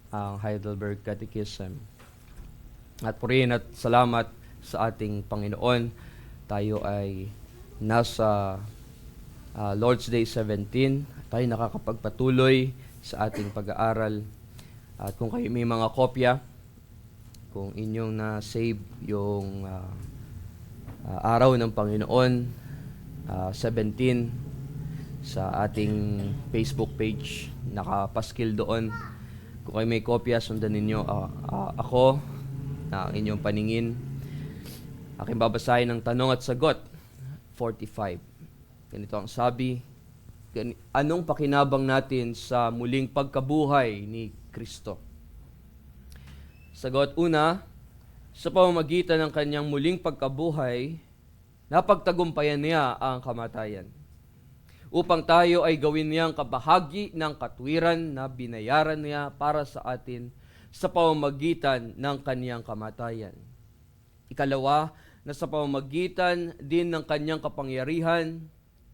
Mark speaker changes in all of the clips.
Speaker 1: ang Heidelberg Catechism. At purihin at salamat sa ating Panginoon. Tayo ay nasa Lord's Day 17. Tayo nakakapagpatuloy sa ating pag-aaral. At kung kayo may mga kopya, kung inyong na-save yung araw ng Panginoon, 17, sa ating Facebook page, nakapaskil doon. Kung kayo may kopya, sundan ninyo ako na ang inyong paningin. Aking babasahin ng tanong at sagot, 45. Ganito ang sabi, anong pakinabang natin sa muling pagkabuhay ni Kristo? Sagot, una, sa pamamagitan ng kanyang muling pagkabuhay, napagtagumpayan niya ang kamatayan, upang tayo ay gawin niyang kabahagi ng katwiran na binayaran niya para sa atin sa pamamagitan ng kaniyang kamatayan. Ikalawa, na sa pamamagitan din ng kaniyang kapangyarihan,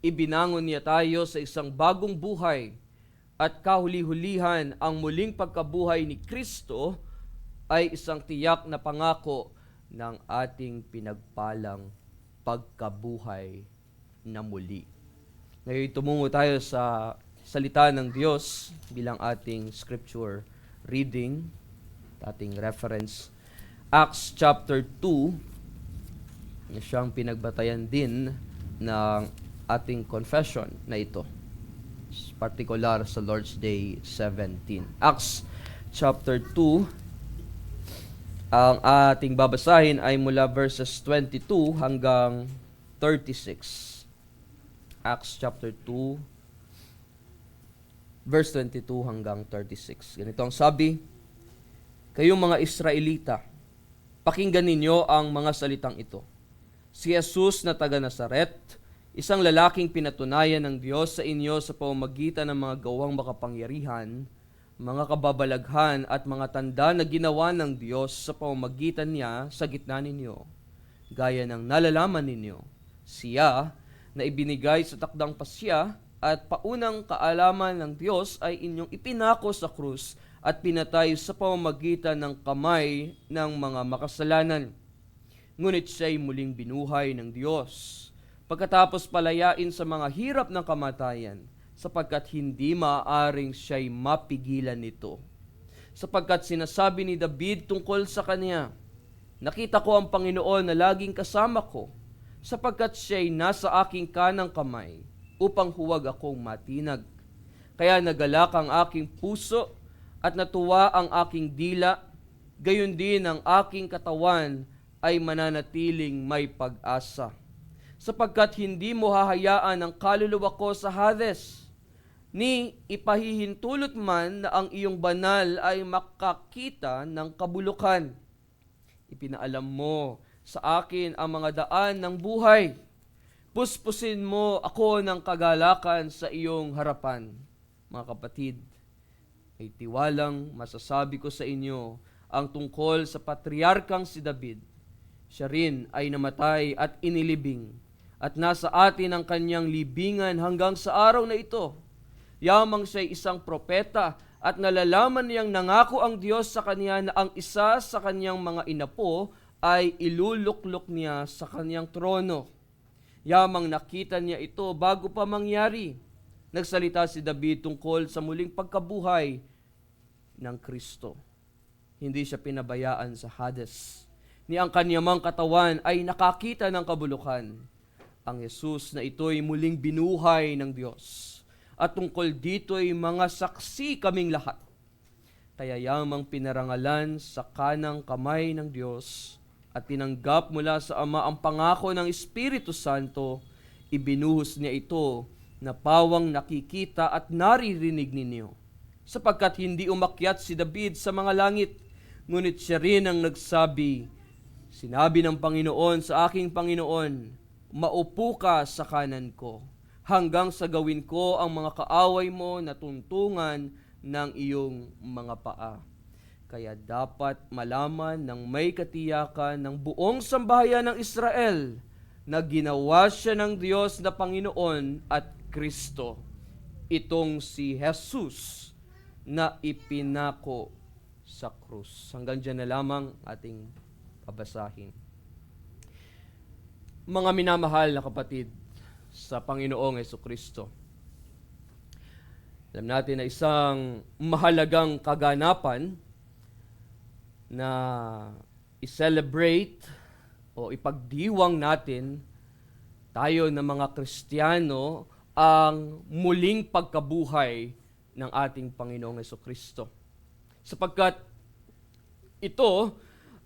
Speaker 1: ibinangon niya tayo sa isang bagong buhay at kahuli-hulihan ang muling pagkabuhay ni Kristo ay isang tiyak na pangako ng ating pinagpalang pagkabuhay na muli. Ngayon, tumungo tayo sa salita ng Diyos bilang ating scripture reading, ating reference. Acts chapter 2, na siyang pinagbatayan din ng ating confession na ito, particular sa Lord's Day 17. Acts chapter 2, ang ating babasahin ay mula verses 22 hanggang 36. Acts chapter 2, verse 22 hanggang 36. Ganito ang sabi, kayong mga Israelita, pakinggan ninyo ang mga salitang ito. Si Jesus na taga Nazaret, isang lalaking pinatunayan ng Diyos sa inyo sa pamamagitan ng mga gawang makapangyarihan, mga kababalaghan at mga tanda na ginawa ng Diyos sa pamamagitan niya sa gitna ninyo. Gaya ng nalalaman ninyo, siya na ibinigay sa takdang pasya at paunang kaalaman ng Diyos ay inyong ipinako sa krus at pinatay sa pamamagitan ng kamay ng mga makasalanan. Ngunit siya'y muling binuhay ng Diyos, pagkatapos palayain sa mga hirap ng kamatayan, sapagkat hindi maaaring siya'y mapigilan nito. Sapagkat sinasabi ni David tungkol sa kanya, nakita ko ang Panginoon na laging kasama ko, sapagkat siya'y nasa aking kanang kamay, upang huwag akong matinag. Kaya nagalak ang aking puso, at natuwa ang aking dila, gayon din ang aking katawan ay mananatiling may pag-asa. Sapagkat hindi mo hahayaan ang kaluluwa ko sa Hades, ni ipahihintulot man na ang iyong banal ay makakita ng kabulukan. Ipinaalam mo sa akin ang mga daan ng buhay. Puspusin mo ako ng kagalakan sa iyong harapan. Mga kapatid, ay tiwalang masasabi ko sa inyo ang tungkol sa patriarkang si David. Siya rin ay namatay at inilibing, at nasa atin ang kanyang libingan hanggang sa araw na ito. Yamang siya'y isang propeta at nalalaman niyang nangako ang Diyos sa kanya na ang isa sa kanyang mga inapo ay iluluklok niya sa kanyang trono. Yamang nakita niya ito bago pa mangyari. Nagsalita si David tungkol sa muling pagkabuhay ng Kristo. Hindi siya pinabayaan sa Hades, ni ang kanyang katawan ay nakakita ng kabulukan. Ang Jesus na ito'y muling binuhay ng Diyos. At tungkol dito'y mga saksi kaming lahat. Kaya yamang pinarangalan sa kanang kamay ng Diyos at tinanggap mula sa Ama ang pangako ng Espiritu Santo, ibinuhos niya ito na pawang nakikita at naririnig ninyo. Sapagkat hindi umakyat si David sa mga langit, ngunit siya rin ang nagsabi, sinabi ng Panginoon sa aking Panginoon, maupo ka sa kanan ko, hanggang sa gawin ko ang mga kaaway mo na tuntungan ng iyong mga paa. Kaya dapat malaman ng may katiyakan ng buong sambahayan ng Israel na ginawa siya ng Diyos na Panginoon at Kristo, itong si Jesus na ipinako sa krus. Hanggang dyan na lamang ating pabasahin. Mga minamahal na kapatid sa Panginoong Jesucristo, alam natin na isang mahalagang kaganapan na i-celebrate o ipagdiwang natin tayo ng mga Kristiyano ang muling pagkabuhay ng ating Panginoong Jesucristo. Sapagkat ito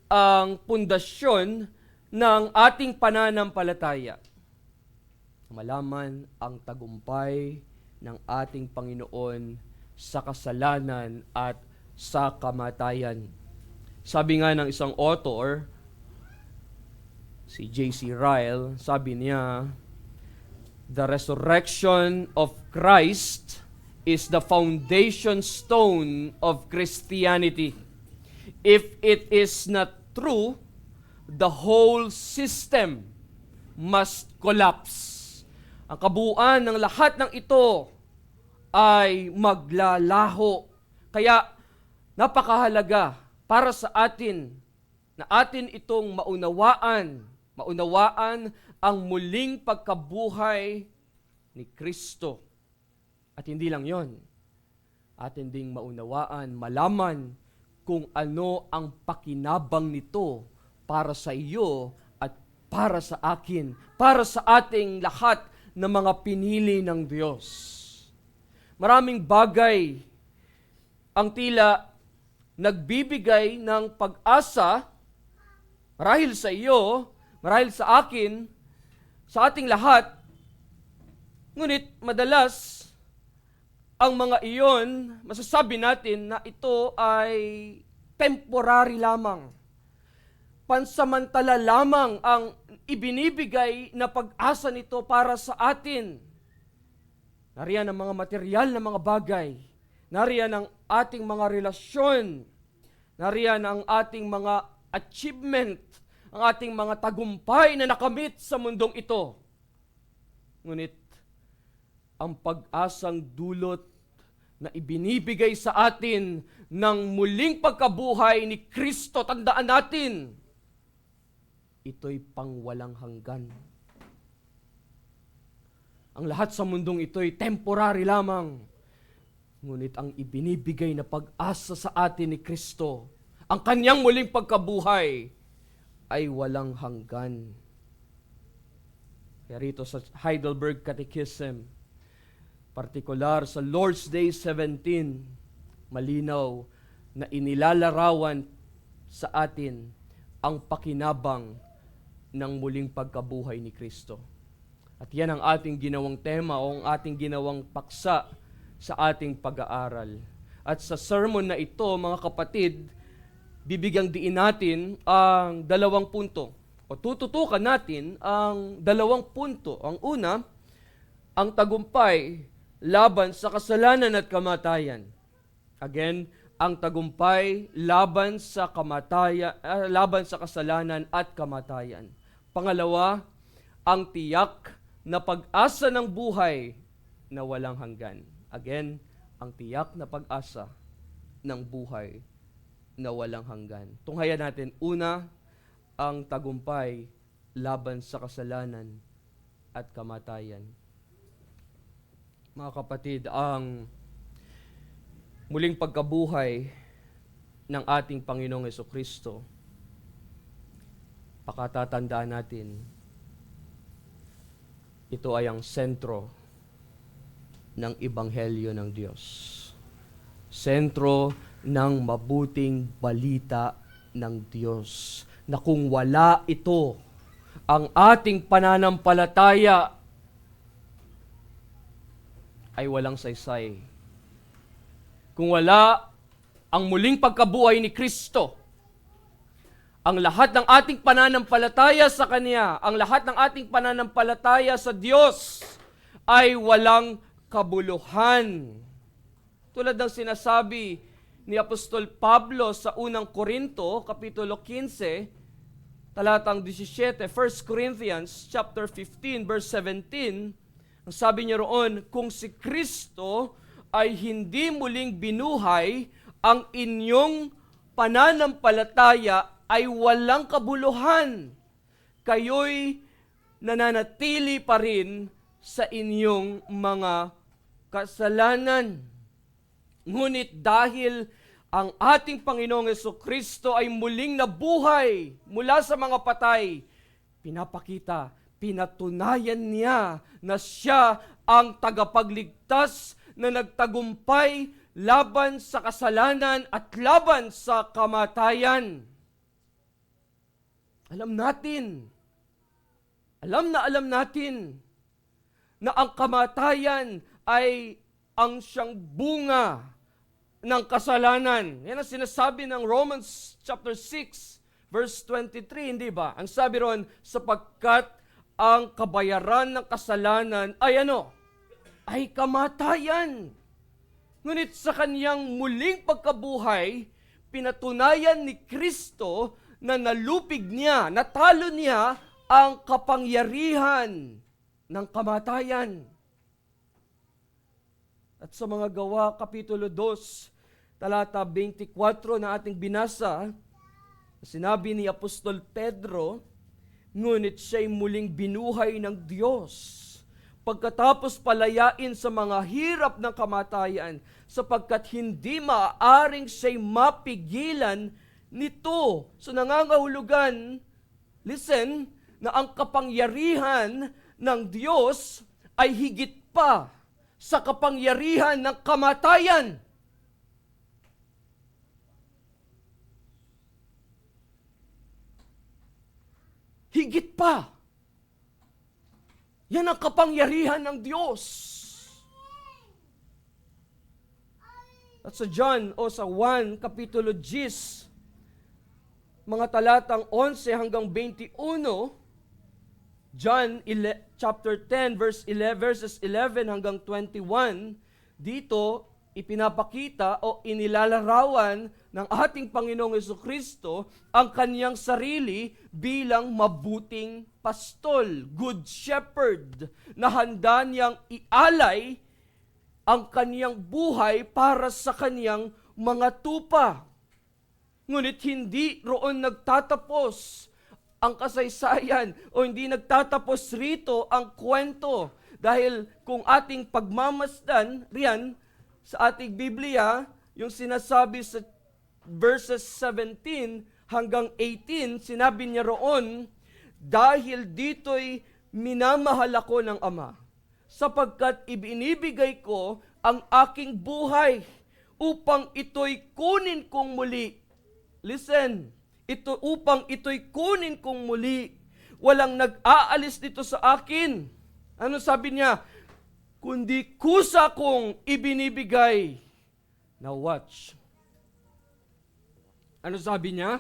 Speaker 1: ang pundasyon ng ating pananampalataya. Malaman ang tagumpay ng ating Panginoon sa kasalanan at sa kamatayan. Sabi nga ng isang author, si J.C. Ryle, sabi niya, "The resurrection of Christ is the foundation stone of Christianity. If it is not true, the whole system must collapse." Ang kabuuan ng lahat ng ito ay maglalaho. Kaya napakahalaga para sa atin na atin itong maunawaan ang muling pagkabuhay ni Kristo. At hindi lang yon, atin ding maunawaan, malaman kung ano ang pakinabang nito para sa iyo at para sa akin, para sa ating lahat na mga pinili ng Diyos. Maraming bagay ang tila nagbibigay ng pag-asa marahil sa iyo, marahil sa akin, sa ating lahat. Ngunit madalas ang mga iyon, masasabi natin na ito ay temporary lamang. Pansamantala lamang ang ibinibigay na pag-asa nito para sa atin. Nariyan ang mga material na mga bagay. Nariyan ang ating mga relasyon. Nariyan ang ating mga achievement, ang ating mga tagumpay na nakamit sa mundong ito. Ngunit, ang pag-asang dulot na ibinibigay sa atin ng muling pagkabuhay ni Kristo, tandaan natin, ito'y pangwalang hanggan. Ang lahat sa mundong ito'y temporary lamang. Ngunit ang ibinibigay na pag-asa sa atin ni Kristo, ang kanyang muling pagkabuhay, ay walang hanggan. Kaya rito sa Heidelberg Catechism, partikular sa Lord's Day 17, malinaw na inilalarawan sa atin ang pakinabang ng muling pagkabuhay ni Kristo. At yan ang ating ginawang tema o ang ating ginawang paksa sa ating pag-aaral. At sa sermon na ito, mga kapatid, bibigyang diin natin ang 2 punto. O tututukan natin ang 2 punto. Ang una, ang tagumpay laban sa kasalanan at kamatayan. Again, ang tagumpay laban sa laban sa kasalanan at kamatayan. Pangalawa, ang tiyak na pag-asa ng buhay na walang hanggan. Again, ang tiyak na pag-asa ng buhay na walang hanggan. Tunghayan natin, una, ang tagumpay laban sa kasalanan at kamatayan. Mga kapatid, ang muling pagkabuhay ng ating Panginoong Jesucristo, pakatatandaan natin, ito ay ang sentro ng Ebanghelyo ng Diyos. Sentro ng mabuting balita ng Diyos, na kung wala ito, ang ating pananampalataya ay walang saysay. Kung wala ang muling pagkabuhay ni Kristo, ang lahat ng ating pananampalataya sa Kanya, ang lahat ng ating pananampalataya sa Diyos ay walang kabuluhan. Tulad ng sinasabi ni Apostol Pablo sa unang Korinto, Kapitulo 15, talatang 17, 1 Corinthians chapter 15, verse 17, ang sabi niya roon, kung si Kristo ay hindi muling binuhay, ang inyong pananampalataya ay walang kabuluhan. Kayo'y nananatili pa rin sa inyong mga kasalanan. Ngunit dahil ang ating Panginoong Jesucristo ay muling nabuhay mula sa mga patay, pinapakita, pinatunayan niya na siya ang tagapagligtas na nagtagumpay laban sa kasalanan at laban sa kamatayan. Alam natin na ang kamatayan ay ang siyang bunga ng kasalanan. Yan ang sinasabi ng Romans chapter 6, verse 23, hindi ba? Ang sabi ron, sapagkat ang kabayaran ng kasalanan ay ano? Ay kamatayan. Ngunit sa kanyang muling pagkabuhay, pinatunayan ni Kristo na nalupig niya, natalo niya ang kapangyarihan ng kamatayan. At sa mga Gawa, Kapitulo 2, talata 24 na ating binasa, sinabi ni Apostol Pedro, ngunit siya'y muling binuhay ng Diyos pagkatapos palayain sa mga hirap ng kamatayan, sapagkat hindi maaaring siya'y mapigilan nito. So nangangahulugan, listen, na ang kapangyarihan ng Diyos ay higit pa sa kapangyarihan ng kamatayan. Higit pa. Yan ang kapangyarihan ng Diyos. At sa John o sa 1, Kapitulo 10, mga talatang 11 hanggang 21, John chapter 10 verses 11 hanggang 21, dito ipinapakita o inilalarawan ng ating Panginoong Jesucristo ang kanyang sarili bilang mabuting pastol, good shepherd, na handa niyang ialay ang kanyang buhay para sa kanyang mga tupa. Ngunit hindi roon nagtatapos ang kasaysayan o hindi nagtatapos rito ang kwento. Dahil kung ating pagmamasdan riyan sa ating Biblia, yung sinasabi sa verses 17 hanggang 18, sinabi niya roon, dahil dito'y minamahal ako ng Ama, sapagkat ibinibigay ko ang aking buhay upang ito'y kunin kong muli. Listen, upang ito'y kunin kong muli. Walang nag-aalis dito sa akin. Ano sabi niya? Kundi kusa kong ibinibigay. Now watch. Ano sabi niya?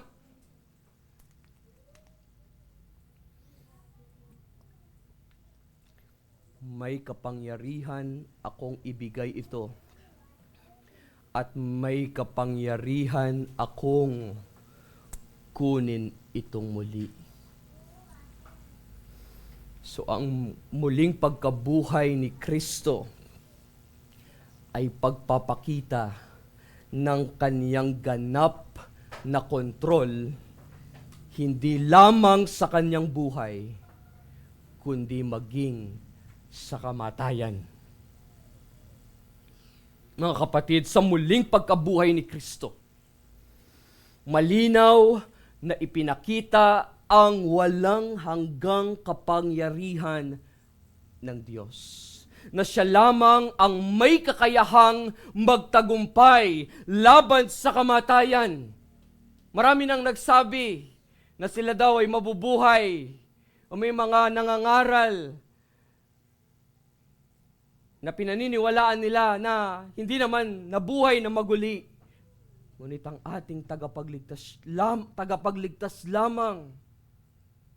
Speaker 1: May kapangyarihan akong ibigay ito. At may kapangyarihan akong kunin itong muli. So ang muling pagkabuhay ni Kristo ay pagpapakita ng kaniyang ganap na kontrol, hindi lamang sa kaniyang buhay, kundi maging sa kamatayan. Mga kapatid, sa muling pagkabuhay ni Kristo, malinaw na ipinakita ang walang hanggang kapangyarihan ng Diyos. Na siya lamang ang may kakayahang magtagumpay laban sa kamatayan. Marami nang nagsabi na sila daw ay mabubuhay o may mga nangangaral na pinaniniwalaan nila na hindi naman nabuhay na maguli. Ngunit ang ating tagapagligtas lamang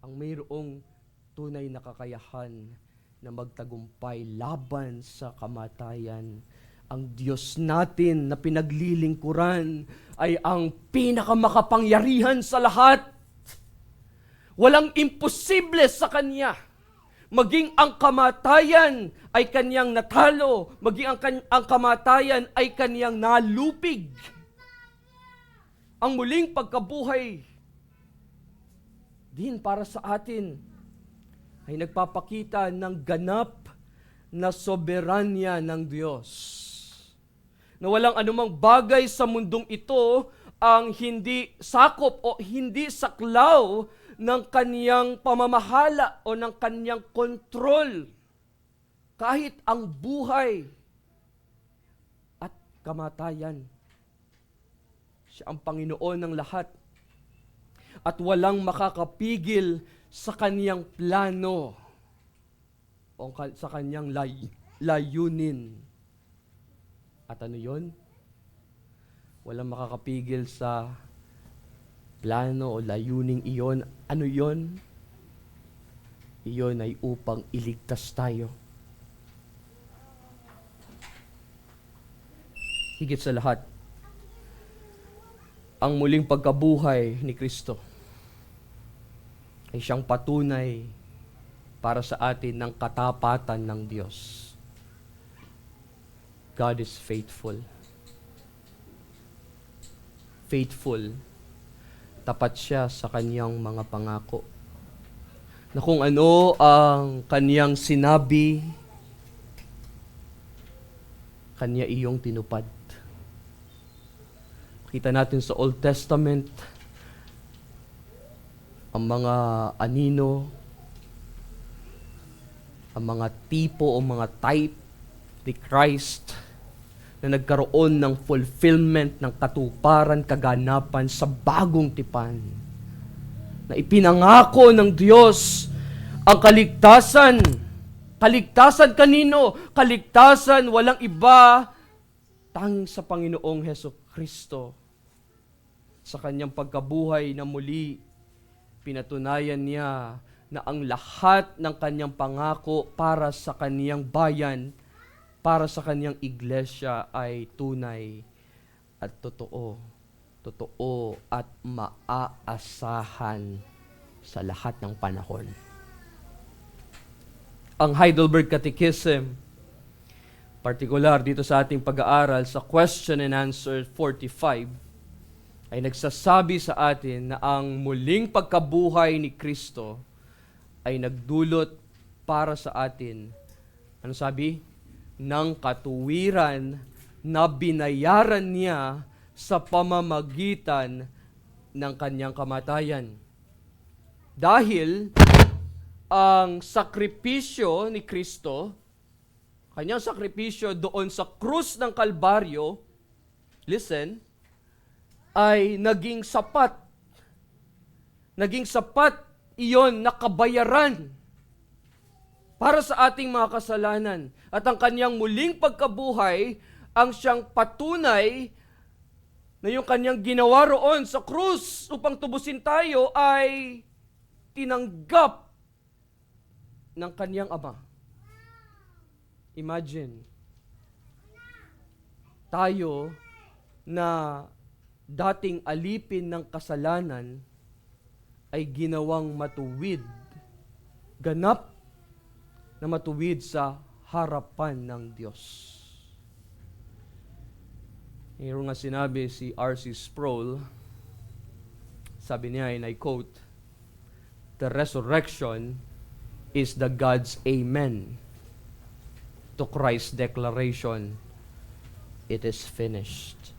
Speaker 1: ang mayroong tunay na kakayahan na magtagumpay laban sa kamatayan. Ang Diyos natin na pinaglilingkuran ay ang pinakamakapangyarihan sa lahat. Walang imposible sa Kanya. Maging ang kamatayan ay Kanyang natalo, maging ang kamatayan ay Kanyang nalupig. ang muling pagkabuhay din para sa atin ay nagpapakita ng ganap na soberanya ng Diyos. Na walang anumang bagay sa mundong ito ang hindi sakop o hindi saklaw ng kaniyang pamamahala o ng kaniyang kontrol. Kahit ang buhay at kamatayan. Siya ang Panginoon ng lahat. At walang makakapigil sa kaniyang plano o sa kaniyang layunin. At ano yon? Walang makakapigil sa plano o layuning iyon. Ano yon? Iyon ay upang iligtas tayo. Higit sa lahat, ang muling pagkabuhay ni Kristo ay siyang patunay para sa atin ng katapatan ng Diyos. God is faithful. Faithful. Tapat siya sa kanyang mga pangako. Na kung ano ang kanyang sinabi, kanya iyong tinupad. Kita natin sa Old Testament, ang mga anino, ang mga tipo o mga type ni Christ na nagkaroon ng fulfillment ng katuparan, kaganapan sa bagong tipan. Na ipinangako ng Diyos ang kaligtasan. Kaligtasan kanino? Kaligtasan walang iba tanging sa Panginoong Hesukristo. Sa kanyang pagkabuhay na muli, pinatunayan niya na ang lahat ng kanyang pangako para sa kanyang bayan, para sa kanyang iglesia ay tunay at totoo. Totoo at maaasahan sa lahat ng panahon. Ang Heidelberg Catechism, partikular dito sa ating pag-aaral sa Question and Answer 45, ay nagsasabi sa atin na ang muling pagkabuhay ni Kristo ay nagdulot para sa atin, ano sabi? Ng katuwiran na binayaran niya sa pamamagitan ng kanyang kamatayan. Dahil ang sakripisyo ni Kristo, kanyang sakripisyo doon sa krus ng Kalbaryo, listen, ay naging sapat. Naging sapat iyon na kabayaran para sa ating mga kasalanan. At ang kanyang muling pagkabuhay, ang siyang patunay na yung kanyang ginawa roon sa krus upang tubusin tayo ay tinanggap ng kanyang Ama. Imagine, tayo na dating alipin ng kasalanan ay ginawang matuwid, ganap na matuwid sa harapan ng Diyos. Mayroon nga sinabi si R.C. Sproul, sabi niya, and I quote, "The resurrection is the God's amen to Christ's declaration, it is finished."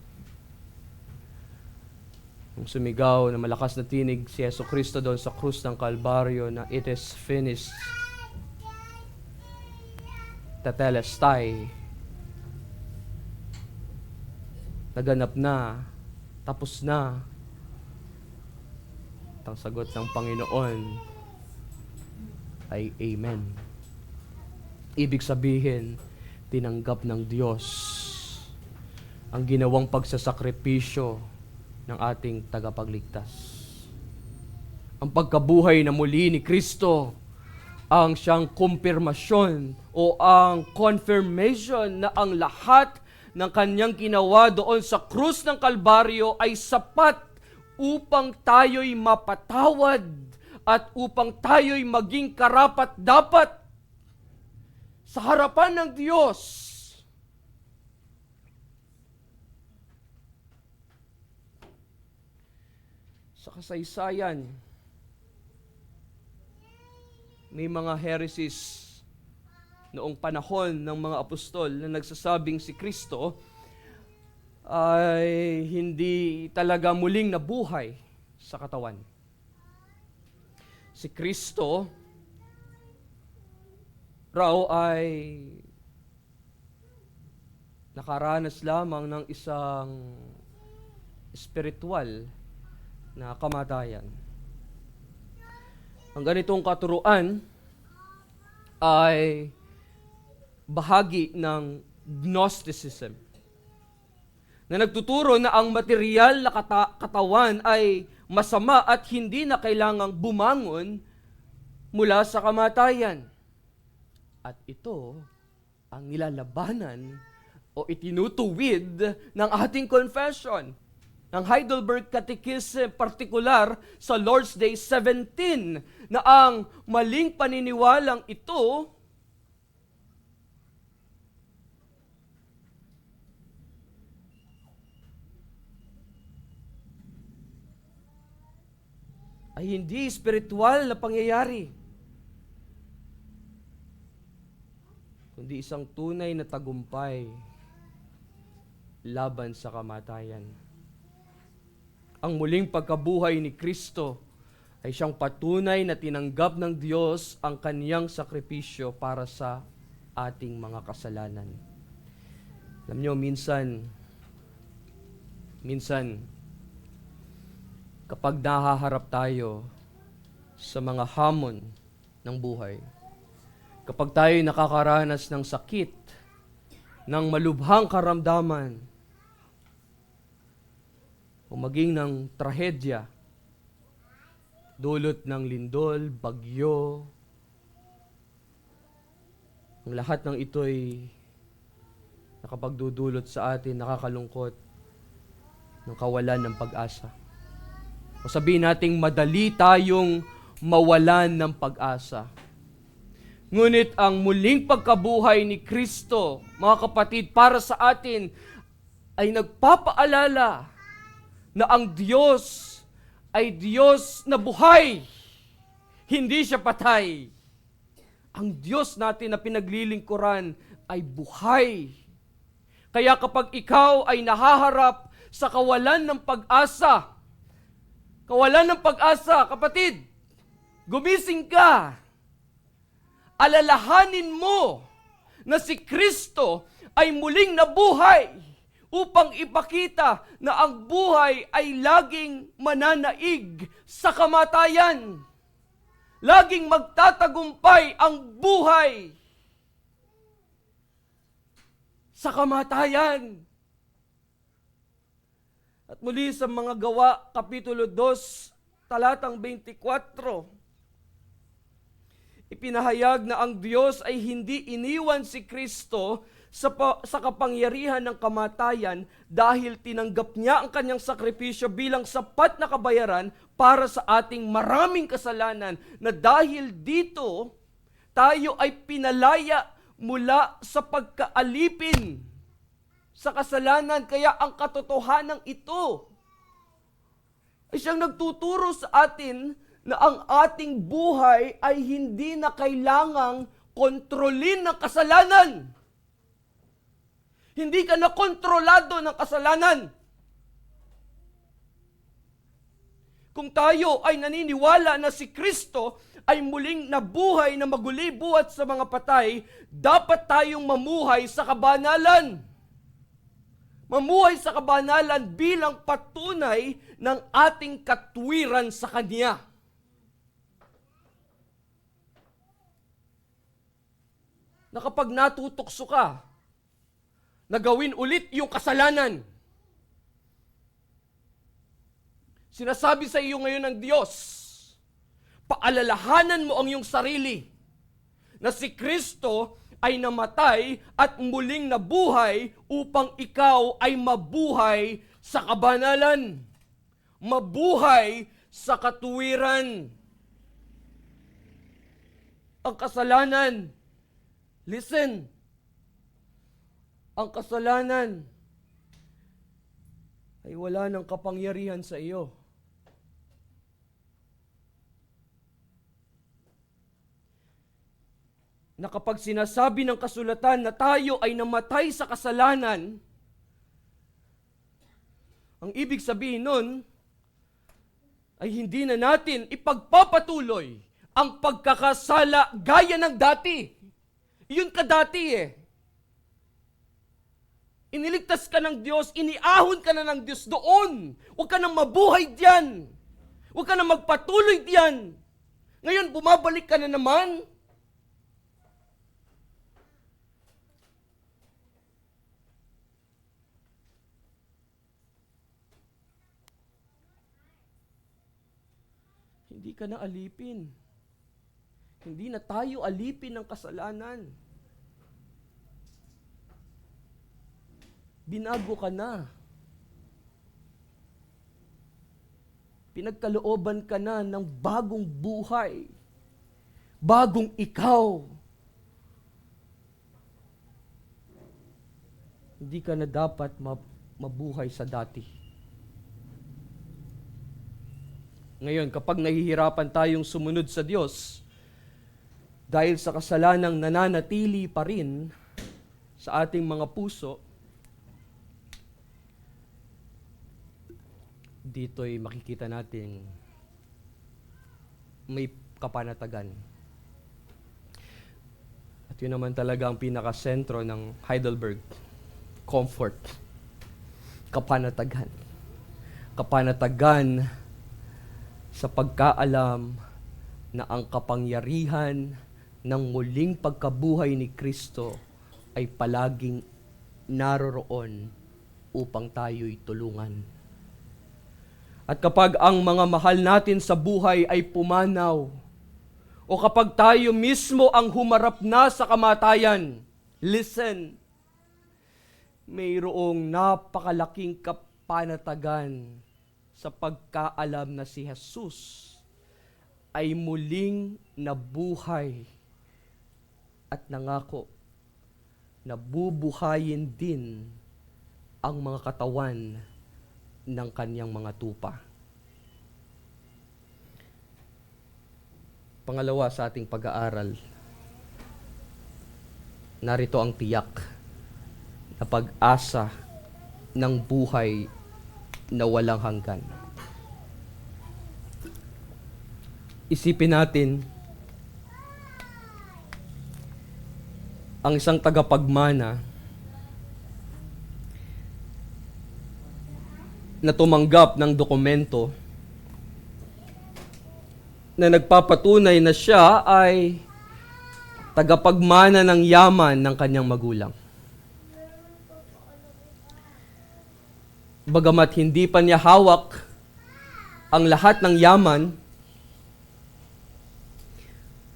Speaker 1: Nung sumigaw na malakas na tinig si Jesucristo doon sa krus ng Kalbaryo na it is finished, tetelestai, naganap na, tapos na. Ang sagot ng Panginoon ay Amen. Ibig sabihin, tinanggap ng Diyos ang ginawang pagsasakripisyo ng ating tagapagligtas. Ang pagkabuhay na muli ni Kristo ang siyang kumpirmasyon o ang confirmation na ang lahat ng kanyang ginawa doon sa krus ng Kalbaryo ay sapat upang tayo'y mapatawad at upang tayo'y maging karapat-dapat sa harapan ng Diyos. sa kasaysayan, may mga heresies noong panahon ng mga apostol na nagsasabing si Kristo ay hindi talaga muling nabuhay sa katawan. Si Kristo raw ay nakaranas lamang ng isang spiritual na kamatayan. Ang ganitong katuruan ay bahagi ng Gnosticism na nagtuturo na ang material na katawan ay masama at hindi na kailangang bumangon mula sa kamatayan. At ito ang nilalabanan o itinutuwid ng ating confession, ng Heidelberg Catechism, partikular sa Lord's Day 17, na ang maling paniniwalang ito ay hindi spiritual na pangyayari, kundi isang tunay na tagumpay laban sa kamatayan. Ang muling pagkabuhay ni Kristo ay siyang patunay na tinanggap ng Diyos ang kaniyang sakripisyo para sa ating mga kasalanan. Alam niyo, minsan, kapag nahaharap tayo sa mga hamon ng buhay, kapag tayo nakakaranas ng sakit, ng malubhang karamdaman, o maging ng trahedya, dulot ng lindol, bagyo, ang lahat ng ito'y nakapagdudulot sa atin, nakakalungkot, ng kawalan ng pag-asa. O sabihin nating madali tayong mawalan ng pag-asa. Ngunit ang muling pagkabuhay ni Kristo, mga kapatid, para sa atin ay nagpapaalala na ang Diyos ay Diyos na buhay. Hindi siya patay. Ang Diyos natin na pinaglilingkuran ay buhay. Kaya kapag ikaw ay nahaharap sa kawalan ng pag-asa, kapatid, gumising ka. Alalahanin mo na si Kristo ay muling nabuhay upang ipakita na ang buhay ay laging mananaig sa kamatayan. Laging magtatagumpay ang buhay sa kamatayan. At muli sa mga Gawa, Kapitulo 2, talatang 24, ipinahayag na ang Diyos ay hindi iniwan si Kristo sa kapangyarihan ng kamatayan dahil tinanggap niya ang kanyang sakripisyo bilang sapat na kabayaran para sa ating maraming kasalanan, na dahil dito tayo ay pinalaya mula sa pagkaalipin sa kasalanan. Kaya ang katotohanan ito ay siyang nagtuturo sa atin na ang ating buhay ay hindi na kailangang kontrolin ng kasalanan. Hindi ka na kontrolado ng kasalanan. Kung tayo ay naniniwala na si Kristo ay muling nabuhay na maguli buhat sa mga patay, dapat tayong mamuhay sa kabanalan. Mamuhay sa kabanalan bilang patunay ng ating katwiran sa Kanya. Na kapag natutokso ka, na gawin ulit yung kasalanan, sinasabi sa iyo ngayon ng Diyos, paalalahanan mo ang iyong sarili na si Kristo ay namatay at muling nabuhay upang ikaw ay mabuhay sa kabanalan, mabuhay sa katuwiran. Ang kasalanan, listen, ang kasalanan ay wala ng kapangyarihan sa iyo. na kapag sinasabi ng kasulatan na tayo ay namatay sa kasalanan, ang ibig sabihin nun ay hindi na natin ipagpapatuloy ang pagkakasala gaya ng dati. Yun ka dati eh. Iniligtas ka ng Diyos, iniahon ka na ng Diyos doon. Huwag ka nang mabuhay diyan. Huwag ka nang magpatuloy diyan. Ngayon, bumabalik ka na naman. Hindi ka na alipin. Hindi na tayo alipin ng kasalanan. Binago ka na. Pinagkalooban ka na ng bagong buhay. Bagong ikaw. Hindi ka na dapat mabuhay sa dati. Ngayon, kapag nahihirapan tayong sumunod sa Diyos, dahil sa kasalanang nananatili pa rin sa ating mga puso, dito'y makikita natin may kapanatagan. At yun naman talaga ang pinakasentro ng Heidelberg. Comfort. Kapanatagan. Kapanatagan sa pagkaalam na ang kapangyarihan ng muling pagkabuhay ni Kristo ay palaging naroroon upang tayo'y tulungan. At kapag ang mga mahal natin sa buhay ay pumanaw, o kapag tayo mismo ang humarap na sa kamatayan, listen, mayroong napakalaking kapanatagan sa pagkaalam na si Jesus ay muling nabuhay at nangako na bubuhayin din ang mga katawan ng kanyang mga tupa. Pangalawa sa ating pag-aaral, narito ang tiyak na pag-asa ng buhay na walang hanggan. Isipin natin ang isang tagapagmana na tumanggap ng dokumento na nagpapatunay na siya ay tagapagmana ng yaman ng kanyang magulang. Bagamat hindi pa niya hawak ang lahat ng yaman,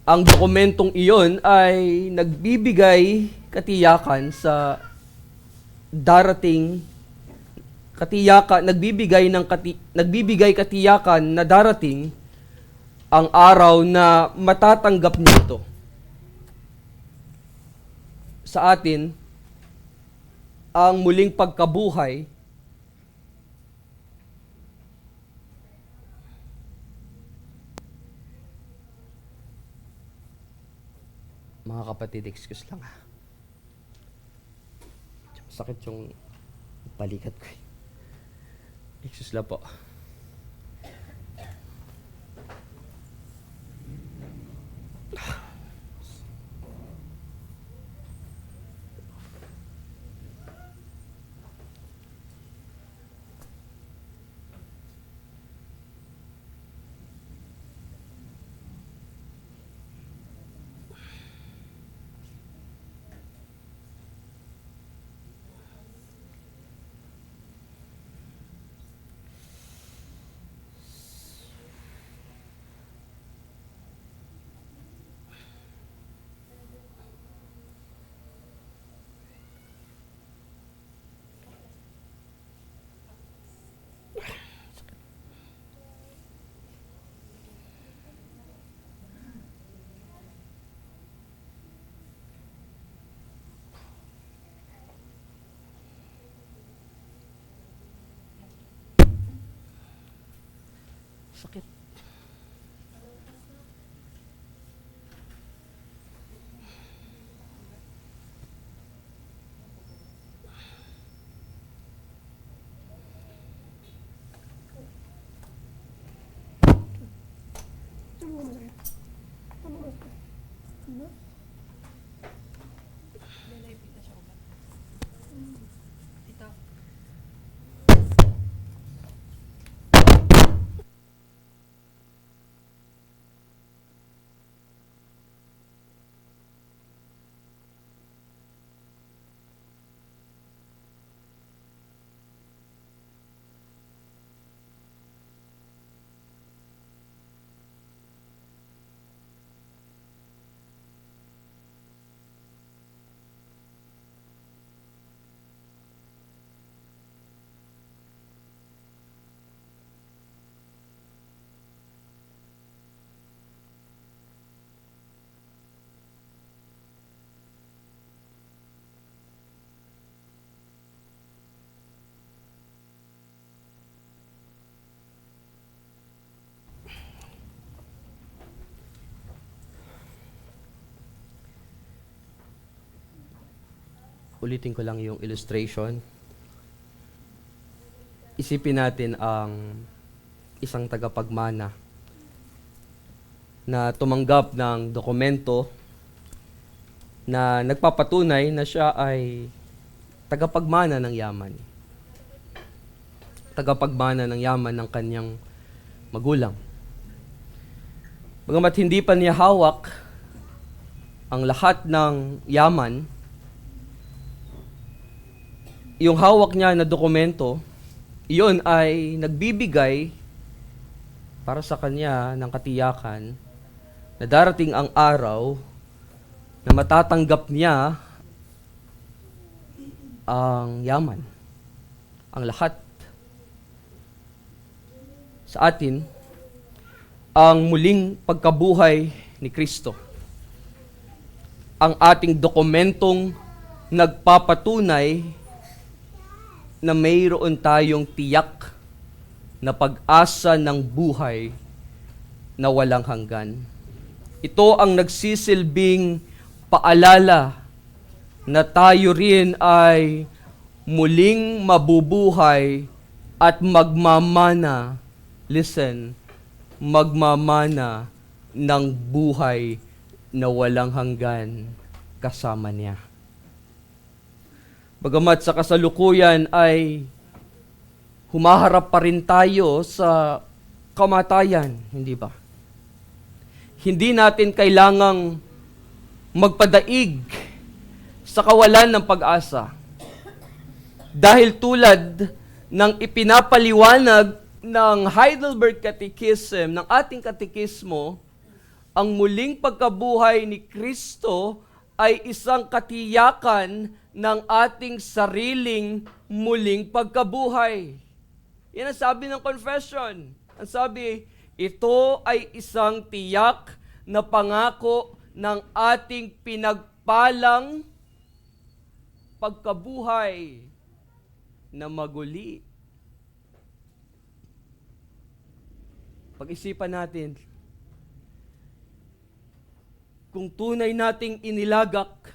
Speaker 1: ang dokumentong iyon ay nagbibigay katiyakan sa darating nagbibigay katiyakan na darating ang araw na matatanggap niya ito. Sa atin, ang muling pagkabuhay mga kapatid, excuse lang ha. Sakit yung balikat ko. Excuse lang po. Sakit. Ulitin ko lang yung illustration. Isipin natin ang isang tagapagmana na tumanggap ng dokumento na nagpapatunay na siya ay tagapagmana ng yaman. Tagapagmana ng yaman ng kanyang magulang. Bagamat hindi pa niya hawak ang lahat ng yaman, yung hawak niya na dokumento, iyon ay nagbibigay para sa kanya ng katiyakan na darating ang araw na matatanggap niya ang yaman, ang lahat. Sa atin, ang muling pagkabuhay ni Kristo, ang ating dokumentong nagpapatunay na mayroon tayong tiyak na pag-asa ng buhay na walang hanggan. Ito ang nagsisilbing paalala na tayo rin ay muling mabubuhay at magmamana, listen, magmamana ng buhay na walang hanggan kasama niya. Bagamat sa kasalukuyan ay humaharap pa rin tayo sa kamatayan, hindi ba? Hindi natin kailangang magpadaig sa kawalan ng pag-asa. Dahil tulad ng ipinapaliwanag ng Heidelberg Catechism, ng ating katekismo, ang muling pagkabuhay ni Kristo ay isang katiyakan ng ating sariling muling pagkabuhay. Yan ang sabi ng confession. Ang sabi, ito ay isang tiyak na pangako ng ating pinagpalang pagkabuhay na maguli. Pag-isipan natin, kung tunay nating inilagak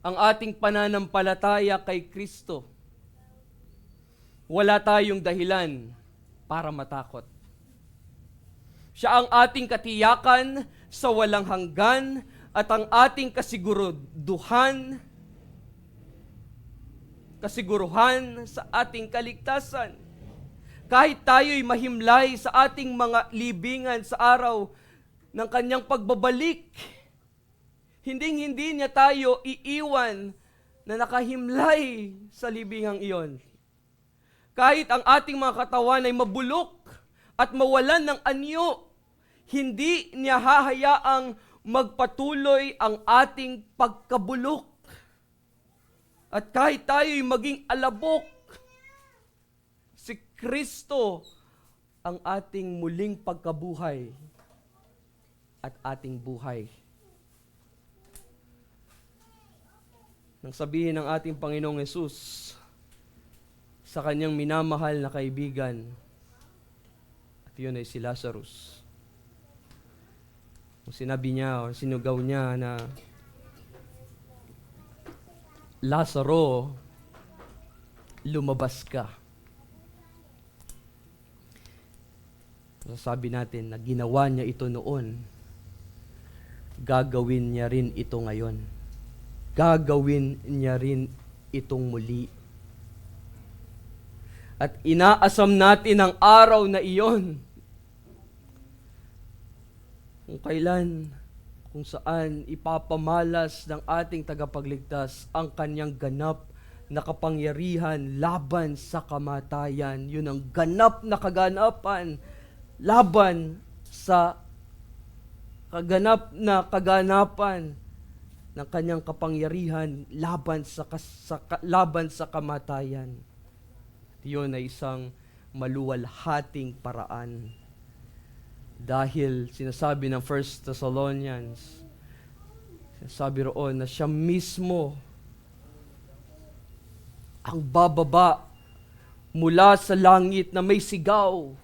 Speaker 1: ang ating pananampalataya kay Kristo, wala tayong dahilan para matakot. Siya ang ating katiyakan sa walang hanggan at ang ating kasiguruhan sa ating kaligtasan. Kahit tayo'y mahimlay sa ating mga libingan sa araw ng kanyang pagbabalik, hinding-hindi niya tayo iiwan na nakahimlay sa libingang iyon. Kahit ang ating mga katawan ay mabulok at mawalan ng anyo, hindi niya hahayaang magpatuloy ang ating pagkabulok. At kahit tayo'y maging alabok, si Kristo ang ating muling pagkabuhay at ating buhay. Nang sabihin ng ating Panginoong Hesus sa kanyang minamahal na kaibigan, at yun ay si Lazarus. Kung sinabi niya o sinugaw niya na, Lazaro, lumabas ka. Sasabi natin na ginawa niya ito noon, gagawin niya rin ito ngayon. Gagawin niya rin itong muli. At inaasam natin ang araw na iyon. Kung kailan, kung saan ipapamalas ng ating tagapagligtas ang kanyang ganap na kapangyarihan laban sa kamatayan. Yun ang ganap na kaganapan laban sa kaganapan ng kanyang kapangyarihan laban sa kamatayan. Yun ay isang maluwalhating paraan. Dahil sinasabi ng 1 Thessalonians, sinasabi roon na siya mismo ang bababa mula sa langit na may sigaw,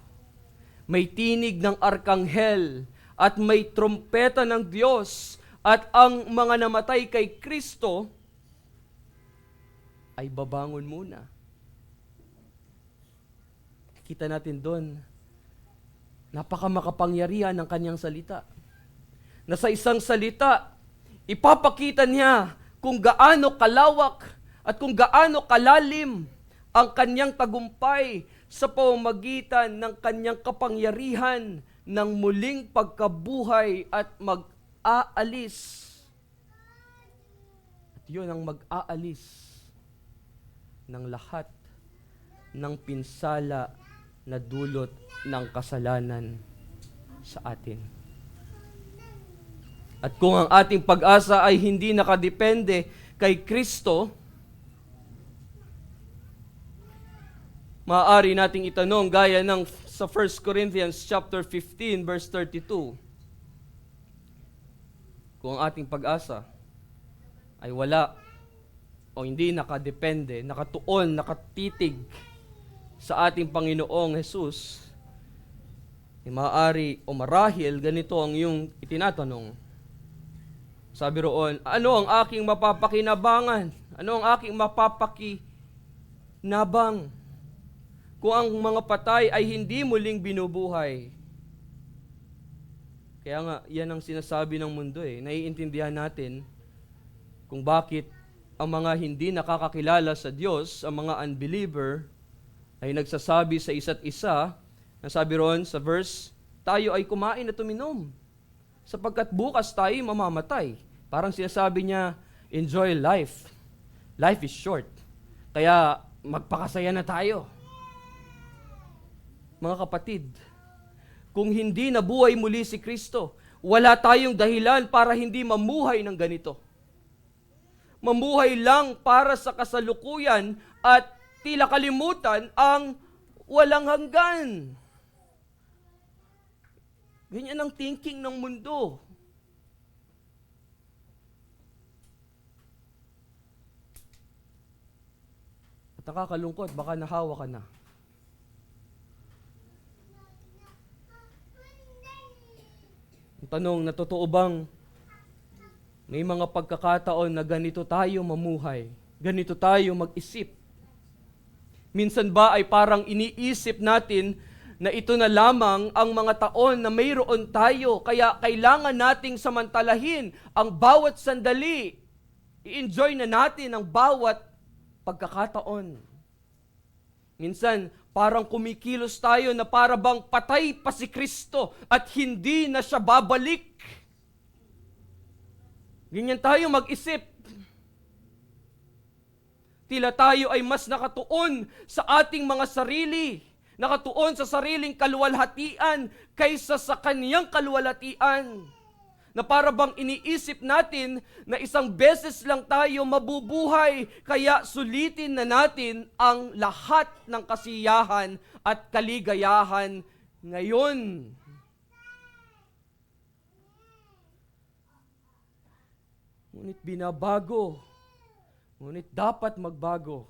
Speaker 1: may tinig ng arkanghel, at may trompeta ng Diyos, at ang mga namatay kay Kristo ay babangon muna. Kita natin doon, napakamakapangyarihan ng kanyang salita. Na sa isang salita, ipapakita niya kung gaano kalawak at kung gaano kalalim ang kanyang tagumpay sa pamamagitan ng kanyang kapangyarihan ng muling pagkabuhay at mag-aalis. At yun ang mag-aalis ng lahat ng pinsala na dulot ng kasalanan sa atin. At kung ang ating pag-asa ay hindi nakadepende kay Kristo, maaari nating itanong gaya ng sa 1 Corinthians chapter 15 verse 32. Kung ang ating pag-asa ay wala o hindi nakadepende, nakatuon, nakatitig sa ating Panginoong Jesus, maaari o marahil ganito ang iyong itinatanong. Sabi roon, ano ang aking mapapakinabangan? Ano ang aking mapapakinabang kung ang mga patay ay hindi muling binubuhay? Kaya nga, yan ang sinasabi ng mundo eh. Naiintindihan natin kung bakit ang mga hindi nakakakilala sa Diyos, ang mga unbeliever, ay nagsasabi sa isa't isa, nasabi roon sa verse, tayo ay kumain at uminom, sapagkat bukas tayo mamamatay. Parang sinasabi niya, enjoy life. Life is short. Kaya magpakasaya na tayo. Mga kapatid, kung hindi nabuhay muli si Kristo, wala tayong dahilan para hindi mamuhay ng ganito. Mamuhay lang para sa kasalukuyan at tila kalimutan ang walang hanggan. Ganyan ang thinking ng mundo. At nakakalungkot, baka nahawa ka na. Ang tanong, na totoo bang may mga pagkakataon na ganito tayo mamuhay? Ganito tayo mag-isip? Minsan ba ay parang iniisip natin na ito na lamang ang mga taon na mayroon tayo, kaya kailangan nating samantalahin ang bawat sandali. I-enjoy na natin ang bawat pagkakataon. Minsan, parang kumikilos tayo na para bang patay pa si Kristo at hindi na siya babalik. Ganyan tayo mag-isip. Tila tayo ay mas nakatuon sa ating mga sarili, nakatuon sa sariling kaluwalhatian kaysa sa kaniyang kaluwalhatian. Na para bang iniisip natin na isang beses lang tayo mabubuhay, kaya sulitin na natin ang lahat ng kasiyahan at kaligayahan ngayon. Ngunit binabago, ngunit dapat magbago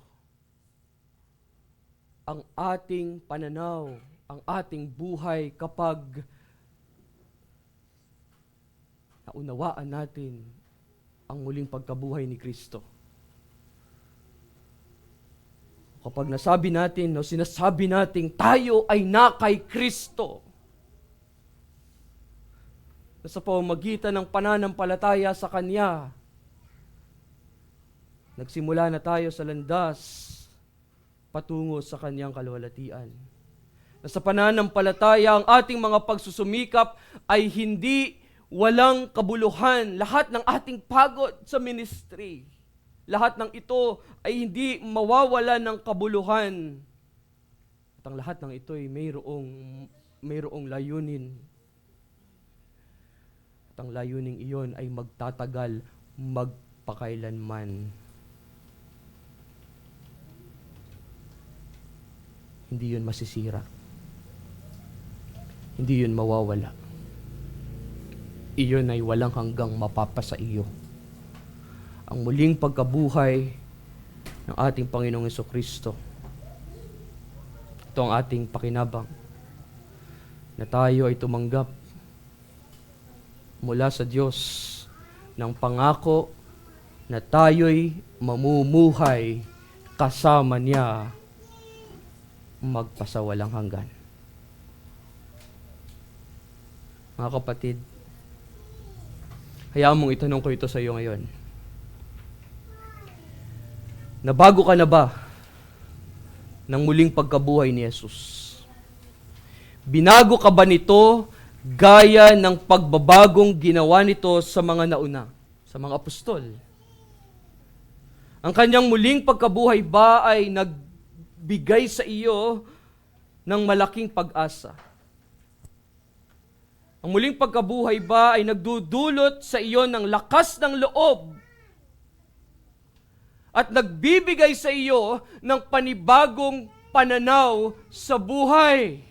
Speaker 1: ang ating pananaw, ang ating buhay kapag naunawaan natin ang muling pagkabuhay ni Kristo. Kapag nasabi natin, sinasabi natin, tayo ay na kay Kristo, na sa pamamagitan ng pananampalataya sa Kanya, nagsimula na tayo sa landas patungo sa Kanyang kaluwalhatian. Na sa pananampalataya, ang ating mga pagsusumikap ay hindi walang kabuluhan. Lahat ng ating pagod sa ministry, lahat ng ito ay hindi mawawala ng kabuluhan. At ang lahat ng ito ay mayroong layunin. At ang layuning iyon ay magtatagal, magpakailanman. Hindi yun masisira. Hindi yun mawawala. Iyon ay walang hanggang mapapasa iyo. Ang muling pagkabuhay ng ating Panginoong Jesucristo. Ito ang ating pakinabang na tayo ay tumanggap mula sa Diyos ng pangako na tayo'y mamumuhay kasama niya magpasawalang hanggan. Mga kapatid, hayaan mong itanong ko ito sa iyo ngayon. Nabago ka na ba ng muling pagkabuhay ni Jesus? Binago ka ba nito gaya ng pagbabagong ginawa nito sa mga nauna, sa mga apostol? Ang kanyang muling pagkabuhay ba ay nagbigay sa iyo ng malaking pag-asa? Ang muling pagkabuhay ba ay nagdudulot sa iyo ng lakas ng loob at nagbibigay sa iyo ng panibagong pananaw sa buhay?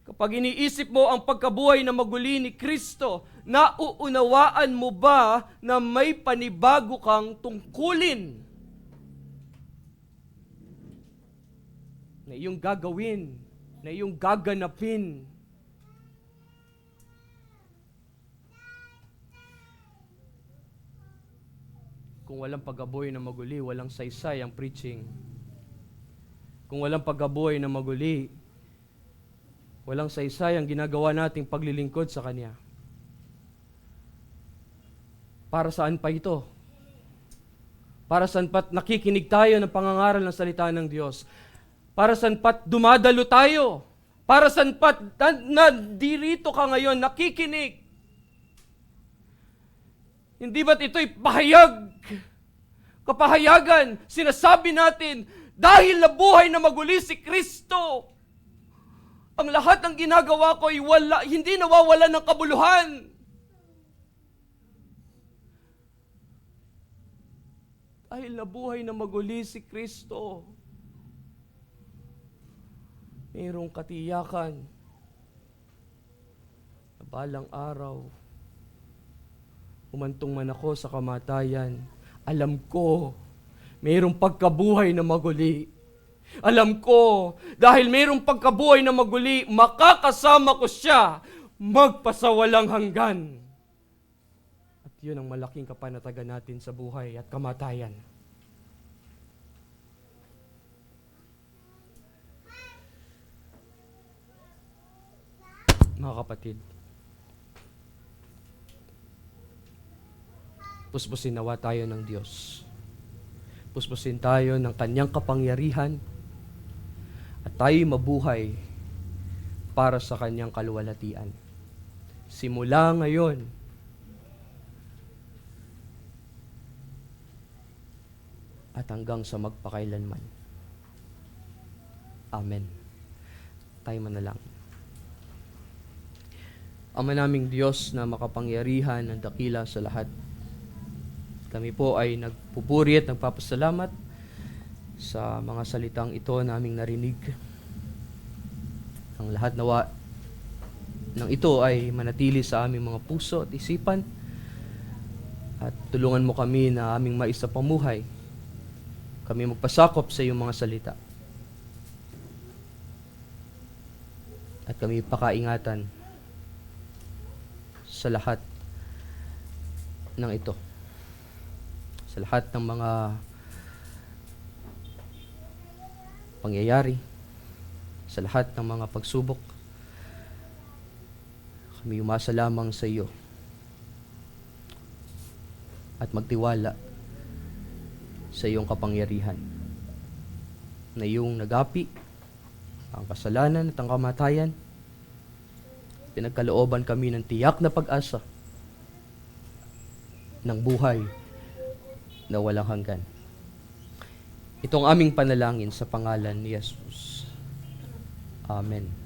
Speaker 1: Kapag iniisip mo ang pagkabuhay na maguli ni Kristo, nauunawaan mo ba na may panibago kang tungkulin na iyong gagawin, na iyong gaganapin? Kung walang pagkabuhay na maguli, walang saysay ang preaching. Kung walang pagkabuhay na maguli, walang saysay ang ginagawa nating paglilingkod sa Kanya. Para saan pa ito? Para saan pa't nakikinig tayo ng pangangaral ng salita ng Diyos? Para saan pa't dumadalo tayo? Para saan pa't dirito ka ngayon nakikinig? Hindi ba't ito'y pahayag? Kapahayagan, sinasabi natin, dahil nabuhay na maguli si Kristo, ang lahat ng ginagawa ko ay hindi nawawala ng kabuluhan. Dahil nabuhay na maguli si Kristo, mayroong katiyakan na balang araw, humantong man ako sa kamatayan, alam ko, mayroong pagkabuhay na maguli. Alam ko, dahil mayroong pagkabuhay na maguli, makakasama ko siya magpasawalang hanggan. At yun ang malaking kapanatagan natin sa buhay at kamatayan. Mga kapatid, puspusin nawa tayo ng Diyos. Puspusin tayo ng Kanyang kapangyarihan at tayo'y mabuhay para sa Kanyang kaluwalhatian. Simula ngayon, at hanggang sa magpakailanman. Amen. Tayo manalangin. Ama naming Diyos na makapangyarihan ang dakila sa lahat, kami po ay nagpupuri at nagpapasalamat sa mga salitang ito naming narinig. Ang lahat nawa ng ito ay manatili sa aming mga puso at isipan, at tulungan mo kami na aming maisapamuhay. Kami magpasakop sa iyong mga salita. At kami pakaingatan sa lahat ng ito. Sa lahat ng mga pangyayari, sa lahat ng mga pagsubok, Kami umasa lamang sa iyo at magtiwala sa iyong kapangyarihan na iyong nagapi ang kasalanan at ang kamatayan. Pinagkalooban kami ng tiyak na pag-asa ng buhay na walang hanggan. Itong aming panalangin sa pangalan ni Jesus. Amen.